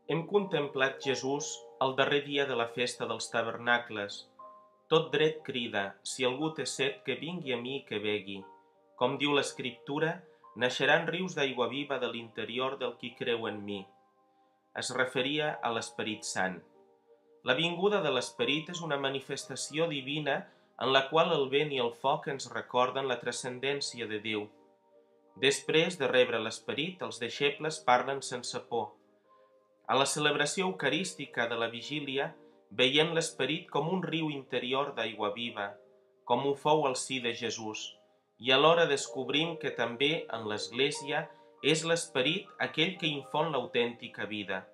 Hem contemplat Jesús el darrer dia de la festa dels tabernacles. Tot dret crida, si algú té set, que vingui a mi i que begui. Com diu l'Escriptura, naixeran rius d'aigua viva de l'interior del qui creu en mi. Es referia a l'Esperit Sant. La vinguda de l'Esperit és una manifestació divina en la qual el vent i el foc ens recorden la transcendència de Déu. Després de rebre l'Esperit, els deixebles parlen sense por. A la celebració eucarística de la vigília veiem l'Esperit com un riu interior d'aigua viva, com ho fou el sí de Jesús, i alhora descobrim que també en l'Església és l'Esperit aquell que infon l'autèntica vida.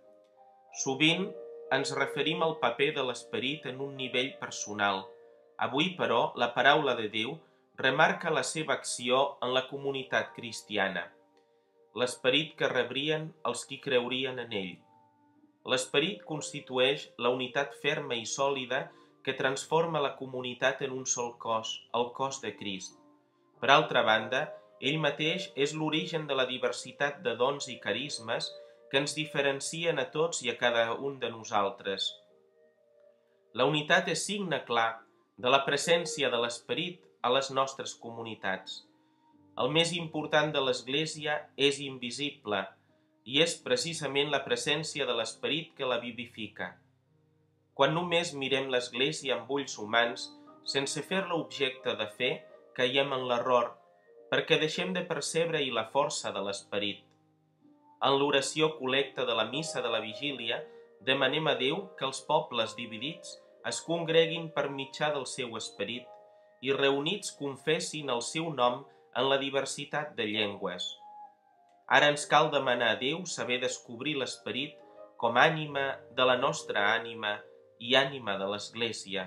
Sovint ens referim al paper de l'Esperit en un nivell personal. Avui, però, la paraula de Déu remarca la seva acció en la comunitat cristiana, l'Esperit que rebrien els qui creurien en ell. L'Esperit constitueix la unitat ferma i sòlida que transforma la comunitat en un sol cos, el cos de Crist. Per altra banda, ell mateix és l'origen de la diversitat de dons i carismes que ens diferencien a tots i a cada un de nosaltres. La unitat és signe clar de la presència de l'Esperit a les nostres comunitats. El més important de l'Església és invisible, i és precisament la presència de l'Esperit que la vivifica. Quan només mirem l'Església amb ulls humans, sense fer-la objecte de fe, caiem en l'error, perquè deixem de percebre-hi la força de l'Esperit. En l'oració col·lecta de la missa de la vigília, demanem a Déu que els pobles dividits es congreguin per mitjà del seu Esperit i reunits confessin el seu nom en la diversitat de llengües. Ara ens cal demanar a Déu saber descobrir l'Esperit com ànima de la nostra ànima i ànima de l'Església.